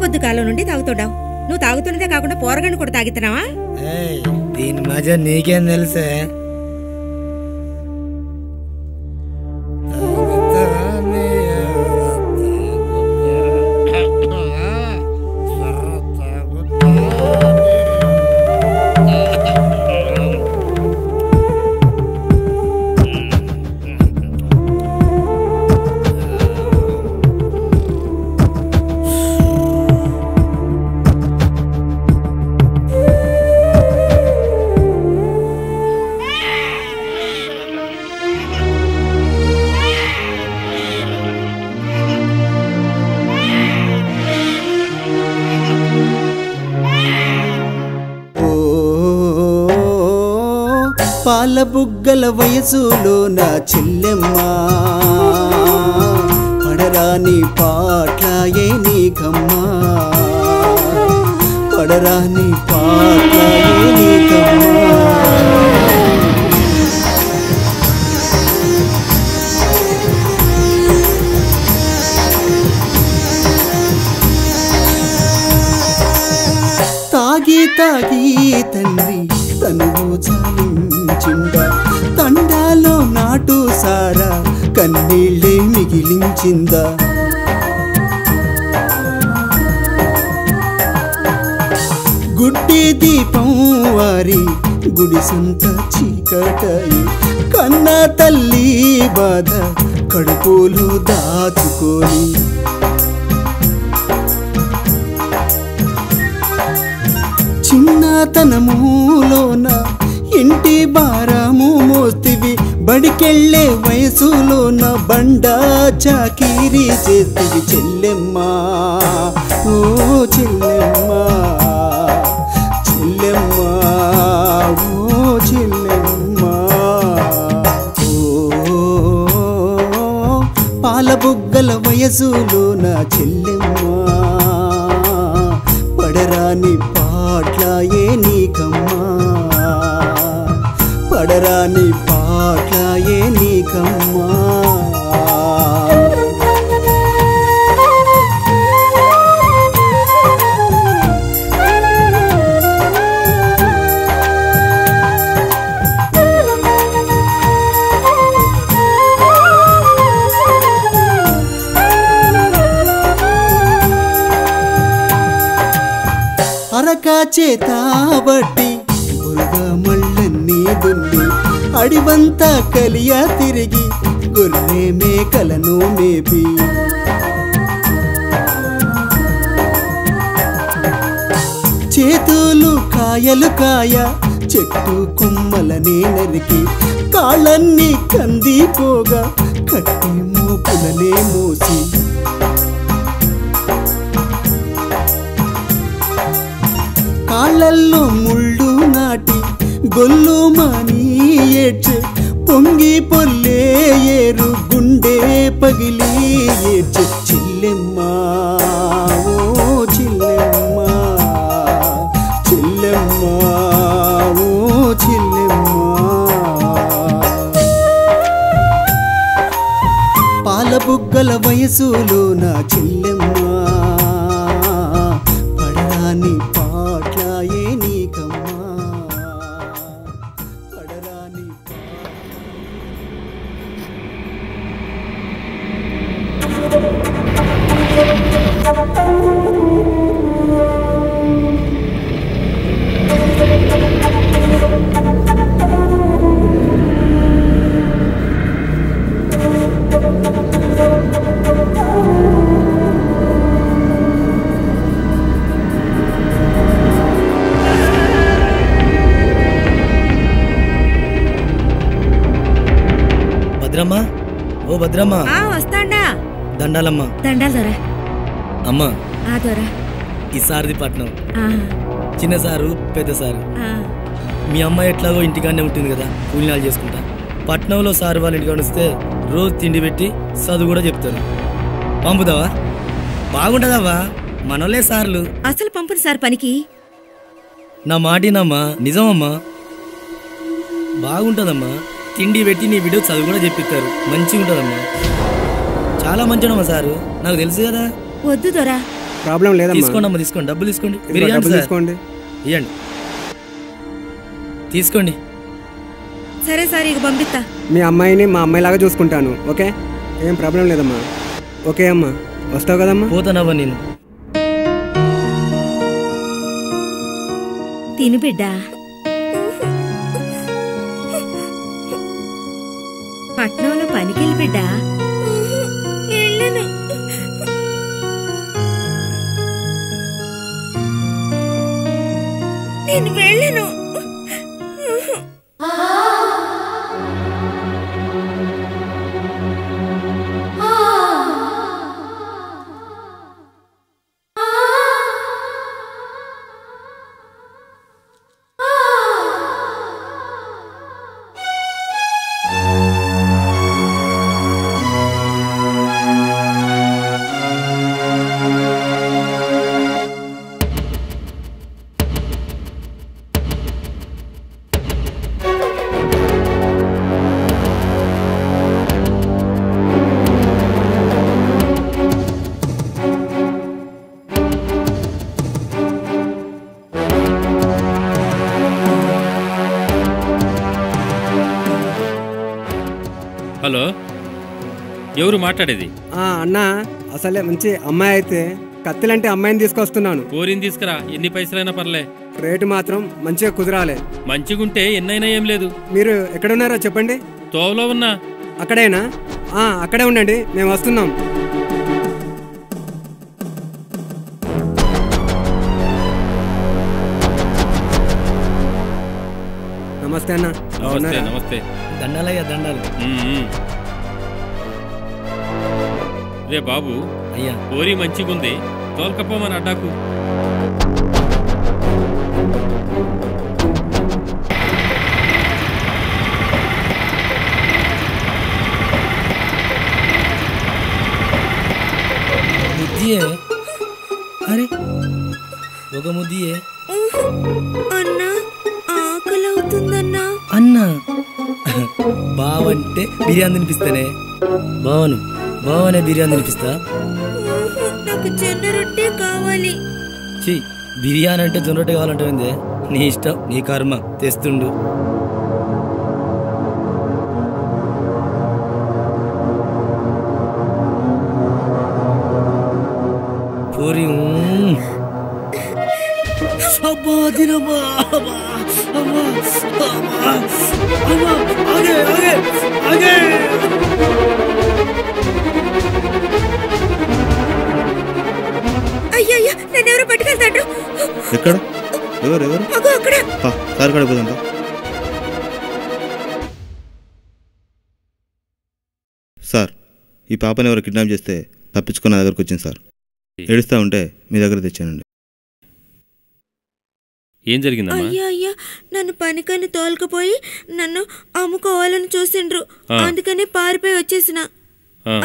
పొద్దుకాలం నుండి తాగుతుండావు. నువ్వు తాగుతున్నదే కాకుండా పోరగాన్ని కూడా తాగుతున్నావా? దీని మజా నీకేం తెలుసే? పాల బుగ్గల వయసులో నా చెల్లెమ్మ పడరాని పాటలాయే నీకమ్మా, పడరాని పాటలాయే నీకమ్మా. తాగి తాగి తండ్రి తనువు చాలించిందా, తండాలో నాటు సారా కన్నీళ్ళే మిగిలించిందా. గుడ్డి దీపం వారి గుడిసంత చీకటాయి, కన్న తల్లి బాధ కడుపులో దాచుకొని. చిన్నతనములోన ఇంటి భారము మోస్తివి, బడికెళ్ళే వయసులోన బండా చాకిరీ చేతివి చెల్లెమ్మా, ఓ చెల్లెమ్మా, చెల్లెమ్మా, ఓ చెల్లెమ్మా. ఓ పాల బుగ్గల వయసులోన చెల్లెమ్మా పడరాని పాటలాయే నీకమ్మా, పడరాని పాటలాయే నీకమ్మా. అరక చేత బట్టి బురద మళ్ళన్నీ దున్ని, అడివంతా కలియా తిరిగి గొర్రె మేకలను మేపి. చేతులు కాయలు కాయ చెట్టు కొమ్మలనే నరికి, కాళ్ళన్నీ కందిపోగా కట్టి మూపులనే మోసి. కాళ్ళల్లో ముళ్ళు నాటి గొల్లు మాని ఏడ్చే, పొంగి పొల్లే ఏరు గుండె పగిలి ఏడ్చే చెల్లెమ్మా, ఓ చెల్లెమ్మా, చెల్లెమ్మా, ఓ చెల్లెమ్మా. పాల బుగ్గల వయసులో నా చెల్లెమ్మా పడరాని పాటలాయే నీకమ్మా, పడరాని. భద్రమ్మా, ఓ భద్రమ్మా. వస్తాండా. దండాలమ్మా. దండాలు దొరా. అమ్మా దొరా, ఈ సారది పట్నం. చిన్న సారు పెద్ద సారు. మీ అమ్మ ఎట్లాగో ఇంటికానే ఉంటుంది కదా, కూలినాలు చేసుకుంటా. పట్నంలో సార్ వాళ్ళ ఇంటికి వస్తే రోజు తిండి పెట్టి చదువు కూడా చెప్తారు. పంపుదావా? బాగుంటుందవ్వా, మనోళ్ళే సార్లు. అసలు పంపను సార్ పనికి. నా మాటినమ్మా, నిజమమ్మా. బాగుంటుందమ్మా, తిండి పెట్టి నీ వీడియో చదువు కూడా చెప్పిస్తారు. మంచిగా ఉంటుందమ్మా, చాలా మంచిదమ్మా సారు, నాకు తెలుసు కదా. వద్దు దొరా. ప్రాబ్లం లేదమ్మా. తీసుకోండి అమ్మా, తీసుకోండి, డబ్బులు తీసుకోండి. డబ్బులు తీసుకోండి, ఇవ్వండి, తీసుకోండి. సరే సార్, ఇక పంపిస్తా. మీ అమ్మాయిని మా అమ్మాయిలాగా చూసుకుంటాను. ఓకే, ఏం ప్రాబ్లం లేదమ్మా. ఓకే అమ్మా, వస్తావు కదమ్మా? పోతానవ్వా నేను. తిను బిడ్డా. పట్నంలో పనికెళ్ళి బిడ్డా. నేను వెళ్ళను. హలో, ఎవరు మాట్లాడేది? అన్నా, అసలే మంచి అమ్మాయి అయితే కత్తిలంటే అమ్మాయిని తీసుకొస్తున్నాను. కోరిని తీసుకురా, ఎన్ని పైసలైనా పర్లే. రేటు మాత్రం మంచిగా కుదరాలి. మంచిగుంటే ఎన్నైనా ఏం లేదు. మీరు ఎక్కడున్నారో చెప్పండి. తోవలో ఉన్నా. అక్కడేనా? అక్కడే ఉండండి, మేము వస్తున్నాం. నమస్తే అన్న. నమస్తే. నమస్తే. దండాలయ్యా, దండాలు. రే బాబు, అయ్యా కోరి మంచిగుంది, తోల్కపోమని అడ్డాకు. ముద్దియే. అరే, ఒక ముద్దియే. అన్నా, ఆకలవుతుందన్నా. అన్నా, బావంటే బిర్యానీ తినిపిస్తానే. బావనే బిర్యానీ తినిపిస్తా. నాకు జొన్న రొట్టె కావాలి. ఛీ, బిర్యానీ అంటే జొన్న రొట్టె కావాలంటే నీ ఇష్టం, నీ కర్మ, తెస్తుండు. పూరి అయ్యయ్యా, నన్నెవరో పట్టుకెళ్తాడు. ఎక్కడ? ఎవరు? అగో అక్కడ. సార్ కడిపోదంట. సార్, ఈ పాపని ఎవరు కిడ్నాప్ చేస్తే తప్పించుకున్న దగ్గరకు వచ్చింది సార్. ఏడుస్తూ ఉంటే మీ దగ్గర తెచ్చానండి. ఏం జరిగిందమ్మా? అయ్యా, నన్ను పనికని తోలుకుపోయి నన్ను అమ్ముకోవాలని చూసిండ్రు. అందుకని పారిపోయి వచ్చేసిన.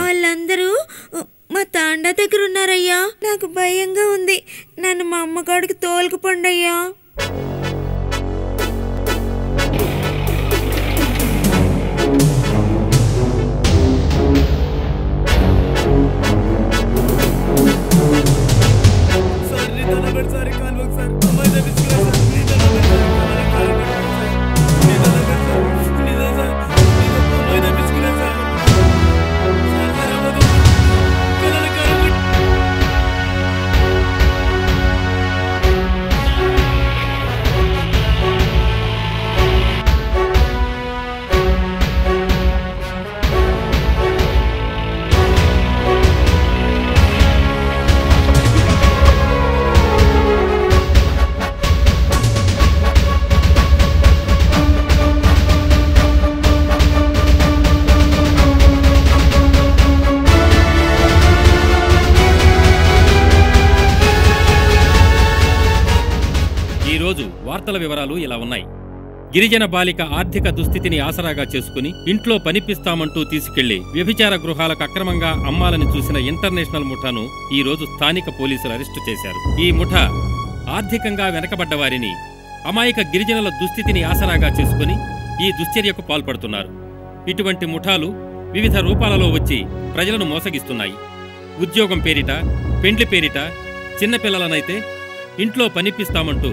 వాళ్ళందరూ మా తాండా దగ్గర ఉన్నారయ్యా. నాకు భయంగా ఉంది. నన్ను మా అమ్మగాడికి తోలుకుపోండయ్యా. ఈరోజు వార్తల వివరాలు ఇలా ఉన్నాయి. గిరిజన బాలిక ఆర్థిక దుస్థితిని ఆసరాగా చేసుకుని ఇంట్లో పనిపిస్తామంటూ తీసుకెళ్లి వ్యభిచార గృహాలకు అక్రమంగా అమ్మాలని చూసిన ఇంటర్నేషనల్ ముఠాను ఈ రోజు స్థానిక పోలీసులు అరెస్టు చేశారు. ఈ ముఠా ఆర్థికంగా వెనకబడ్డ వారిని, అమాయక గిరిజనుల దుస్థితిని ఆసరాగా చేసుకుని ఈ దుశ్చర్యకు పాల్పడుతున్నారు. ఇటువంటి ముఠాలు వివిధ రూపాలలో వచ్చి ప్రజలను మోసగిస్తున్నాయి. ఉద్యోగం పేరిట, పెండ్లి పేరిట చిన్నపిల్లలనైతే ఇంట్లో పనిపిస్తామంటూ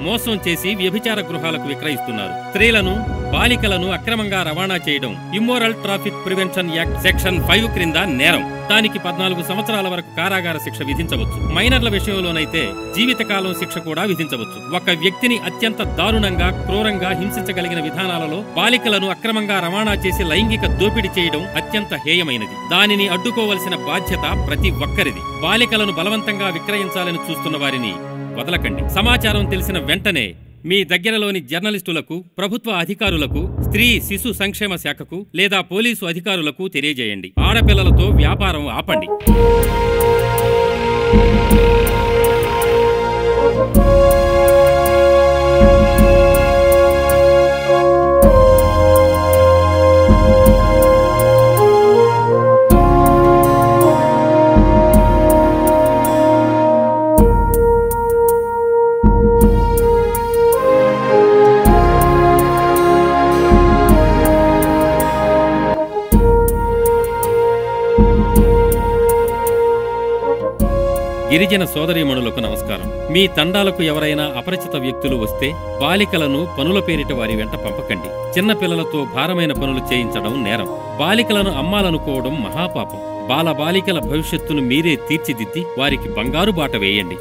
మోసం చేసి వ్యభిచార గృహాలకు విక్రయిస్తున్నారు. స్త్రీలను, బాలికలను అక్రమంగా రవాణా చేయడం immoral traffic prevention act section 5 క్రింద నేరం. దానికి 14 సంవత్సరాల వరకు కారాగార శిక్ష విధించవచ్చు. మైనర్ల విషయంలోనైతే జీవితకాలం శిక్ష కూడా విధించవచ్చు. ఒక వ్యక్తిని అత్యంత దారుణంగా, క్రూరంగా హింసించగలిగిన విధానాలలో బాలికలను అక్రమంగా రవాణా చేసి లైంగిక దోపిడీ చేయడం అత్యంత హేయమైనది. దానిని అడ్డుకోవలసిన బాధ్యత ప్రతి ఒక్కరిది. బాలికలను బలవంతంగా విక్రయించాలని చూస్తున్న వారిని వదలకండి. సమాచారం తెలిసిన వెంటనే మీ దగ్గరలోని జర్నలిస్టులకు, ప్రభుత్వ అధికారులకు, స్త్రీ శిశు సంక్షేమ శాఖకు లేదా పోలీసు అధికారులకు తెలియజేయండి. ఆడపిల్లలతో వ్యాపారం ఆపండి. గిరిజన సోదరీమణులకు నమస్కారం. మీ తండాలకు ఎవరైనా అపరిచిత వ్యక్తులు వస్తే బాలికలను పనుల పేరిట వారి వెంట పంపకండి. చిన్న పిల్లలతో భారమైన పనులు చేయించడం నేరం. బాలికలను అమ్మాలనుకోవడం మహాపాపం. బాలబాలికల భవిష్యత్తును మీరే తీర్చిదిద్ది వారికి బంగారు బాట వేయండి.